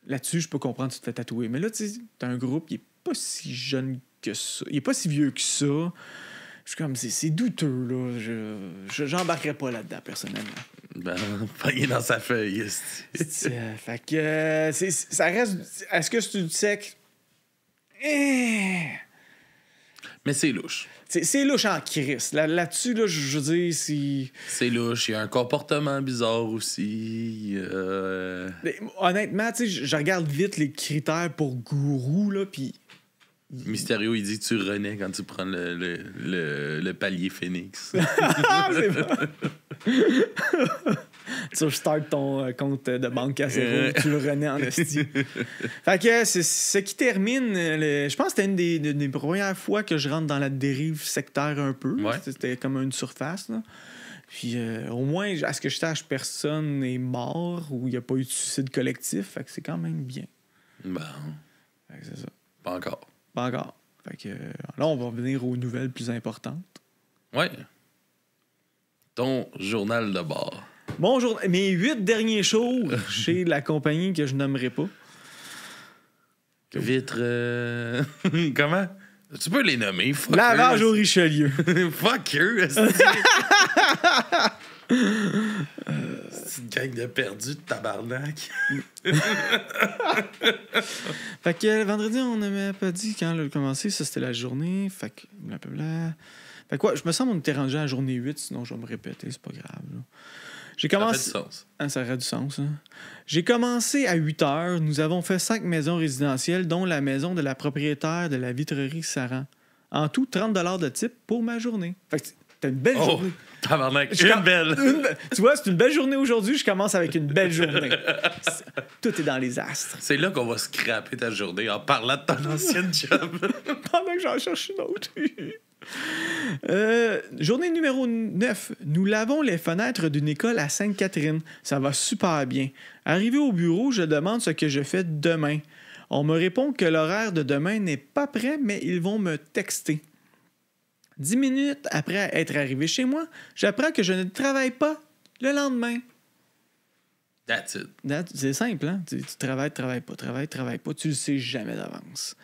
Là-dessus, je peux comprendre que tu te fais tatouer. Mais là, tu sais, t'as un groupe qui est pas si jeune que ça. Il est pas si vieux que ça. Je suis comme, c'est douteux, là. J'embarquerais pas là-dedans, personnellement. Ben, pogné dans sa feuille. Fait que, ça reste... Est-ce que c'est une secte? Mais c'est louche. C'est louche en crise. Là-dessus, là, je veux dire, c'est... C'est louche. Il y a un comportement bizarre aussi. Mais, honnêtement, tu sais, je regarde vite les critères pour gourou, là, puis... Mysterio, il dit que tu renais quand tu prends le palier Phoenix. C'est bon. Tu restartes ton compte de banque à zéro, tu le renais en esti. Fait que c'est ce qui termine. Je pense que c'était une des premières fois que je rentre dans la dérive sectaire un peu. Ouais. C'était comme une surface. Là. Puis au moins, à ce que je sache, personne n'est mort ou il n'y a pas eu de suicide collectif. Fait que c'est quand même bien. Bon, Fait que c'est ça. pas encore. Pas encore. Fait que là, on va revenir aux nouvelles plus importantes. Ouais. Ton journal de bord. Bonjour, mes 8 derniers jours chez la compagnie que je nommerai pas. Vitre. Comment? Tu peux les nommer. Fuck Lavage eux. au Richelieu. Fuck eux. C'est une gang de perdus de tabarnak. Fait que vendredi, on n'avait pas dit quand elle a commencé. Ça, c'était la journée. Fait que blablabla. Fait que quoi, je me semble qu'on était rendu à la journée 8, sinon je vais me répéter, c'est pas grave. Là. J'ai commencé... Ça fait du sens. Ah, ça aurait du sens. Hein? J'ai commencé à 8 heures. Nous avons fait 5 maisons résidentielles, dont la maison de la propriétaire de la vitrerie Saran. En tout, 30 $ de type pour ma journée. Fait que t'as une belle Oh, journée. tabarnak. Je Une com- belle. Tu vois, c'est une belle journée aujourd'hui. Je commence avec une belle journée. Tout est dans les astres. C'est là qu'on va scraper ta journée en parlant de ton ancienne job. Pendant que j'en cherche une autre. Journée numéro 9. Nous lavons les fenêtres d'une école à Sainte-Catherine. Ça va super bien. Arrivé au bureau, je demande ce que je fais demain. On me répond que l'horaire de demain n'est pas prêt, mais ils vont me texter. 10 minutes après être arrivé chez moi, j'apprends que je ne travaille pas le lendemain. That's it. C'est simple, hein? Tu travailles pas. Tu le sais jamais d'avance.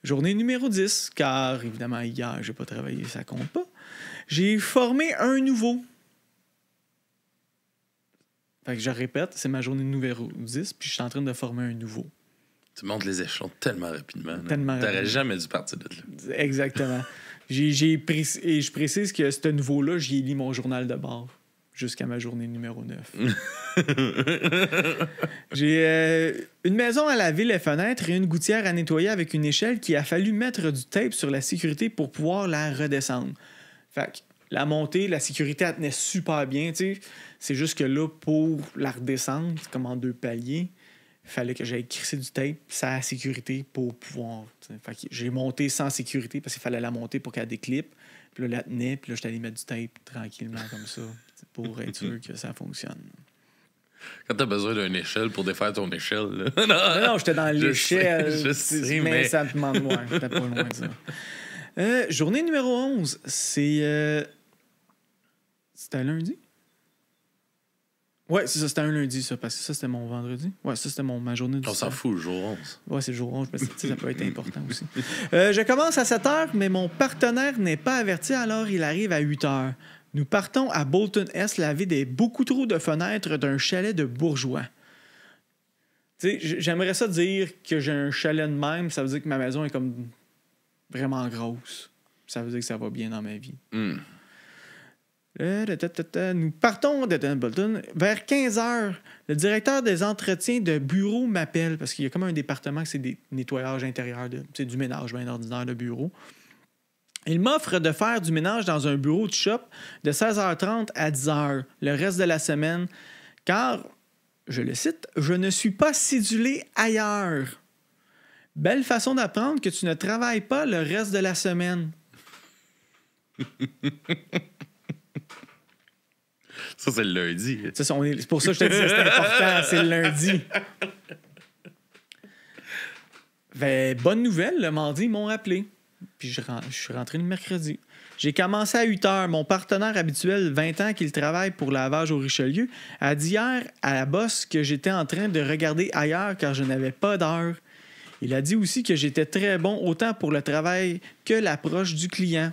Journée numéro 10, car évidemment, hier, j'ai pas travaillé, ça compte pas. J'ai formé un nouveau. Fait que je répète, c'est ma journée numéro 10, puis je suis en train de former un nouveau. Tu montes les échelons tellement rapidement. Là. Tellement T'aurais rapidement. jamais dû partir de là. Exactement. Et je précise que ce nouveau-là, j'y ai lu mon journal de bord jusqu'à ma journée numéro 9. J'ai une maison à laver les fenêtres et une gouttière à nettoyer avec une échelle qu'il a fallu mettre du tape sur la sécurité pour pouvoir la redescendre. Fait que la montée, la sécurité, elle tenait super bien, tu sais. C'est juste que là, pour la redescendre, c'est comme en 2 paliers, il fallait que j'aille crisser du tape sur la sécurité pour pouvoir... T'sais. Fait que j'ai monté sans sécurité parce qu'il fallait la monter pour qu'elle déclippe. Puis là, la tenait, puis là, j'étais allé mettre du tape tranquillement comme ça pour être sûr que ça fonctionne. Quand t'as besoin d'une échelle pour défaire ton échelle. Là. Non, j'étais dans l'échelle. Je sais, mais... ça me demande moins. J'étais pas loin de ça. Journée numéro 11, c'est... C'était un lundi? Ouais, c'est ça, c'était un lundi, ça, parce que ça, c'était mon vendredi. Ouais, ça, c'était ma journée du On s'en fout, le jour 11. Ouais, c'est le jour 11, parce que ça peut être important aussi. Je commence à 7 heures, mais mon partenaire n'est pas averti, alors il arrive à 8 heures. Nous partons à Bolton S laver des beaucoup trop de fenêtres d'un chalet de bourgeois. Tu sais, j'aimerais ça dire que j'ai un chalet de même, ça veut dire que ma maison est comme vraiment grosse. Ça veut dire que ça va bien dans ma vie. Mm. Nous partons de Bolton. Vers 15 heures, le directeur des entretiens de bureau m'appelle parce qu'il y a comme un département que c'est des nettoyages intérieurs, c'est du ménage bien ordinaire de bureau. Il m'offre de faire du ménage dans un bureau de shop de 16h30 à 10h le reste de la semaine, car, je le cite, « Je ne suis pas cédulé ailleurs. » Belle façon d'apprendre que tu ne travailles pas le reste de la semaine. Ça, c'est le lundi. C'est pour ça que je te disais que c'est important, c'est le lundi. Ben, bonne nouvelle, le mardi, ils m'ont rappelé. Puis je suis rentré le mercredi. J'ai commencé à 8 heures. Mon partenaire habituel, 20 ans qu'il travaille pour Lavage au Richelieu, a dit hier à la boss que j'étais en train de regarder ailleurs car je n'avais pas d'heure. Il a dit aussi que j'étais très bon autant pour le travail que l'approche du client.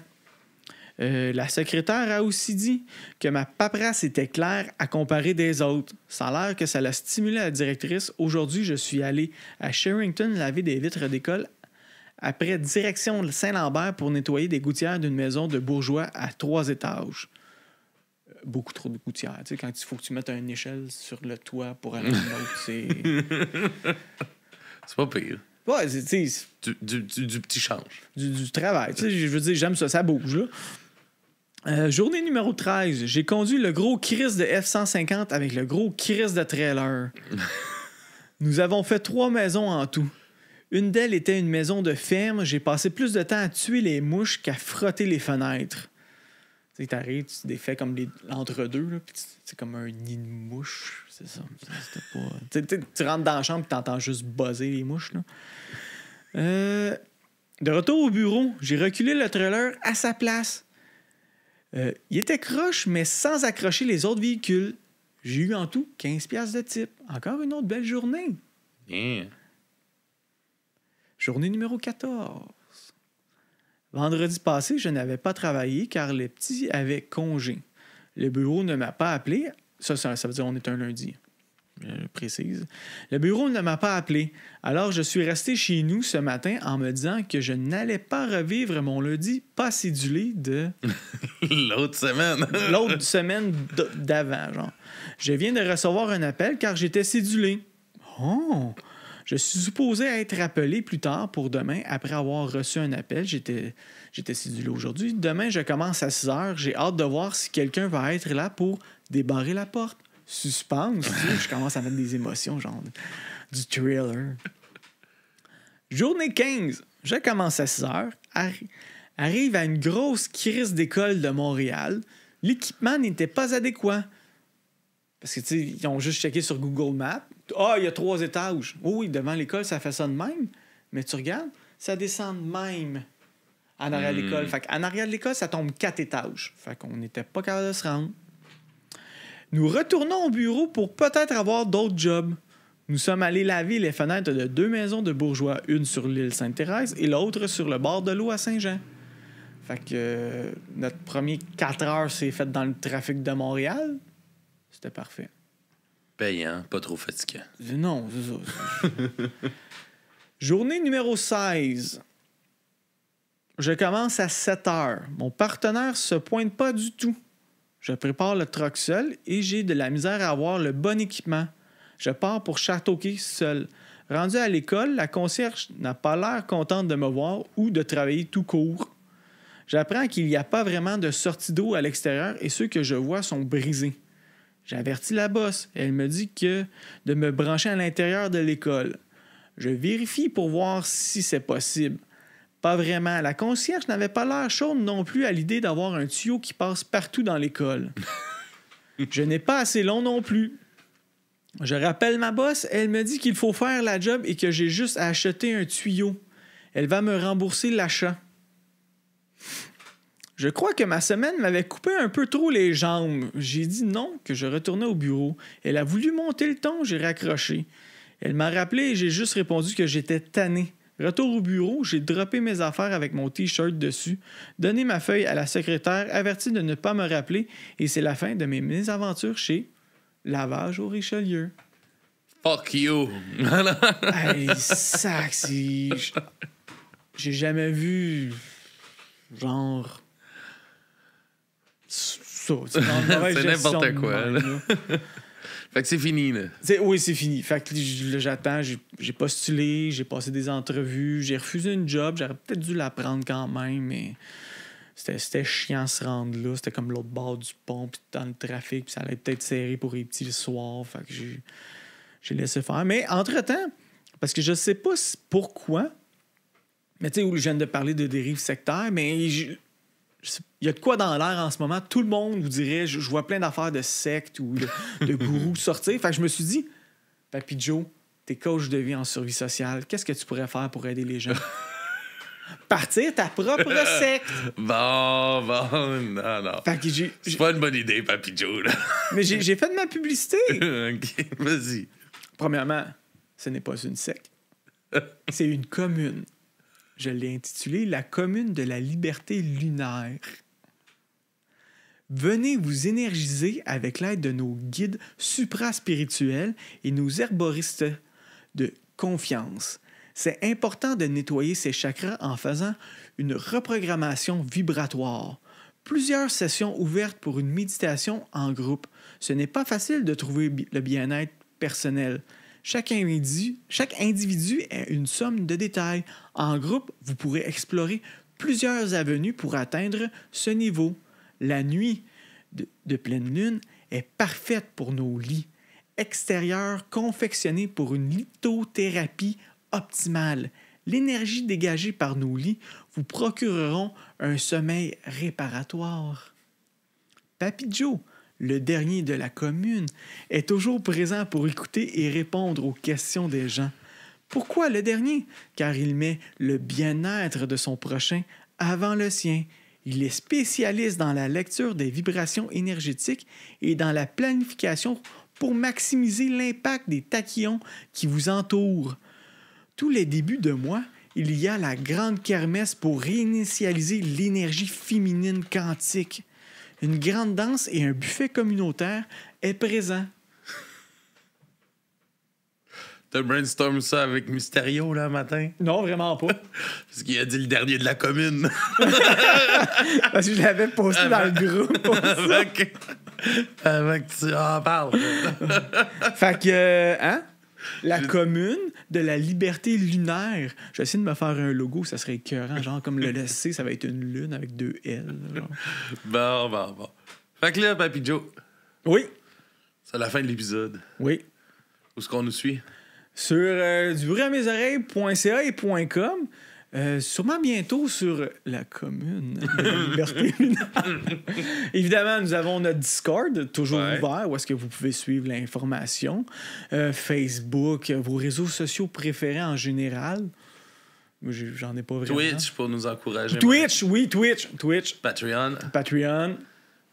La secrétaire a aussi dit que ma paperasse était claire à comparer des autres. Ça a l'air que ça l'a stimulé la directrice. Aujourd'hui, je suis allé à Sherrington laver des vitres d'école après direction Saint-Lambert pour nettoyer des gouttières d'une maison de bourgeois à 3 étages. Beaucoup trop de gouttières. Tu sais, quand il faut que tu mettes une échelle sur le toit pour aller à une autre, c'est... C'est pas pire. Ouais, c'est... Du petit change. Du travail. Tu sais, je veux dire, j'aime ça. Ça bouge, là. Journée numéro 13. J'ai conduit le gros Chris de F-150 avec le gros Chris de trailer. Nous avons fait 3 maisons en tout. Une d'elles était une maison de ferme. J'ai passé plus de temps à tuer les mouches qu'à frotter les fenêtres. Tu sais, t'arrives, tu défais comme l'entre-deux, là, puis c'est comme un nid de mouches. C'est ça. C'était pas... tu rentres dans la chambre et t'entends juste buzzer les mouches, là. De retour au bureau, j'ai reculé le trailer à sa place. Il était croche, mais sans accrocher les autres véhicules. J'ai eu en tout 15$ de type. Encore une autre belle journée. Yeah. Journée numéro 14. Vendredi passé, je n'avais pas travaillé car le petit avait congé. Le bureau ne m'a pas appelé. Ça veut dire qu'on est un lundi. Je précise. Le bureau ne m'a pas appelé. Alors, je suis resté chez nous ce matin en me disant que je n'allais pas revivre mon lundi pas cédulé de... L'autre semaine. L'autre semaine d'avant, genre. Je viens de recevoir un appel car j'étais cédulé. Oh! Je suis supposé être rappelé plus tard pour demain après avoir reçu un appel. J'étais cédulé aujourd'hui. Demain, je commence à 6 heures. J'ai hâte de voir si quelqu'un va être là pour débarrer la porte. Suspense, tu sais, je commence à mettre des émotions, genre du thriller. Journée 15, je commence à 6 heures, arrive à une grosse crise d'école de Montréal. L'équipement n'était pas adéquat. Parce que, tu sais, ils ont juste checké sur Google Maps. Ah, il y a 3 étages. Oh, oui, devant l'école, ça fait ça de même. Mais tu regardes, ça descend de même en arrière de l'école. Fait qu'en arrière de l'école, ça tombe 4 étages. Fait qu'on n'était pas capable de se rendre. Nous retournons au bureau pour peut-être avoir d'autres jobs. Nous sommes allés laver les fenêtres de 2 maisons de bourgeois, une sur l'île Sainte-Thérèse et l'autre sur le bord de l'eau à Saint-Jean. Fait que notre premier 4 heures s'est fait dans le trafic de Montréal. C'était parfait. Payant, pas trop fatigant. Non, c'est ça. Journée numéro 16. Je commence à 7 heures. Mon partenaire se pointe pas du tout. Je prépare le truck seul et j'ai de la misère à avoir le bon équipement. Je pars pour Châteauguay seul. Rendu à l'école, la concierge n'a pas l'air contente de me voir ou de travailler tout court. J'apprends qu'il n'y a pas vraiment de sortie d'eau à l'extérieur et ceux que je vois sont brisés. J'avertis la boss. Elle me dit que de me brancher à l'intérieur de l'école. Je vérifie pour voir si c'est possible. Pas vraiment. La concierge n'avait pas l'air chaude non plus à l'idée d'avoir un tuyau qui passe partout dans l'école. Je n'ai pas assez long non plus. Je rappelle ma boss. Elle me dit qu'il faut faire la job et que j'ai juste à acheter un tuyau. Elle va me rembourser l'achat. Je crois que ma semaine m'avait coupé un peu trop les jambes. J'ai dit non, que je retournais au bureau. Elle a voulu monter le ton, j'ai raccroché. Elle m'a rappelé et j'ai juste répondu que j'étais tanné. Retour au bureau, j'ai droppé mes affaires avec mon T-shirt dessus, donné ma feuille à la secrétaire, averti de ne pas me rappeler, et c'est la fin de mes mésaventures chez Lavage au Richelieu. Fuck you! Hey, sac, c'est... J'ai jamais vu... genre... ça. C'est n'importe quoi. Fait que c'est fini, là. Oui, c'est fini. Fait que là, j'attends, j'ai postulé, j'ai passé des entrevues, j'ai refusé une job, j'aurais peut-être dû la prendre quand même, mais c'était chiant se rendre là. C'était comme l'autre bord du pont, puis dans le trafic, puis ça allait peut-être serrer pour les petits le soir. Fait que j'ai laissé faire. Mais entre-temps, parce que je sais pas pourquoi, mais tu sais, où je viens de parler de dérive sectaire, mais il y a de quoi dans l'air en ce moment. Tout le monde vous dirait, je vois plein d'affaires de sectes ou de gourous sortir. Fait que je me suis dit, Papy Joe, t'es coach de vie en survie sociale. Qu'est-ce que tu pourrais faire pour aider les gens? Partir ta propre secte. Bon, non. Fait que c'est pas une bonne idée, Papy Joe, là. Mais j'ai fait de ma publicité. OK, vas-y. Premièrement, ce n'est pas une secte. C'est une commune. Je l'ai intitulé « La commune de la liberté lunaire ». Venez vous énergiser avec l'aide de nos guides supra-spirituels et nos herboristes de confiance. C'est important de nettoyer ses chakras en faisant une reprogrammation vibratoire. Plusieurs sessions ouvertes pour une méditation en groupe. Ce n'est pas facile de trouver le bien-être personnel. Chaque individu a une somme de détails. En groupe, vous pourrez explorer plusieurs avenues pour atteindre ce niveau. La nuit de pleine lune est parfaite pour nos lits. Extérieur confectionné pour une lithothérapie optimale. L'énergie dégagée par nos lits vous procureront un sommeil réparatoire. Papy Joe, le dernier de la commune, est toujours présent pour écouter et répondre aux questions des gens. Pourquoi le dernier? Car il met le bien-être de son prochain avant le sien. Il est spécialiste dans la lecture des vibrations énergétiques et dans la planification pour maximiser l'impact des tachyons qui vous entourent. Tous les débuts de mois, il y a la grande kermesse pour réinitialiser l'énergie féminine quantique. Une grande danse et un buffet communautaire est présent. T'as brainstorm ça avec Mysterio, là, matin? Non, vraiment pas. Parce qu'il a dit le dernier de la commune. Parce que je l'avais posté dans le groupe. Avant que tu en parles. Fait que, hein? La commune de la liberté lunaire. J'essaie de me faire un logo, ça serait écœurant. Genre comme le C, ça va être une lune avec 2 L. Bon. Fait que là, Papy Joe. Oui. C'est la fin de l'épisode. Oui. Où est-ce qu'on nous suit? Sur dubruitamesoreilles.ca et .com. Sûrement bientôt sur la commune de la liberté lunaire. Évidemment, nous avons notre Discord, toujours ouvert, où est-ce que vous pouvez suivre l'information. Facebook, vos réseaux sociaux préférés en général. Moi, j'en ai pas vraiment. Twitch pour nous encourager. Twitch. Patreon.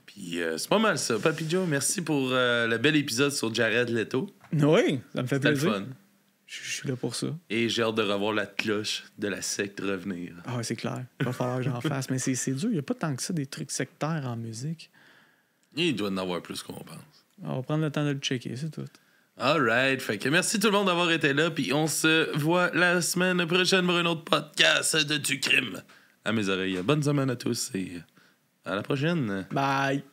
Puis c'est pas mal ça. Papy Joe, merci pour le bel épisode sur Jared Leto. Oui, ça me fait plaisir. C'était le fun. Je suis là pour ça. Et j'ai hâte de revoir la cloche de la secte revenir. Ah ouais, c'est clair. Il va falloir que j'en fasse. Mais c'est dur. Il n'y a pas tant que ça des trucs sectaires en musique. Il doit en avoir plus qu'on pense. On va prendre le temps de le checker, c'est tout. Alright. Fait que merci tout le monde d'avoir été là. Puis on se voit la semaine prochaine pour un autre podcast de Du Crime à mes oreilles. Bonne semaine à tous et à la prochaine. Bye.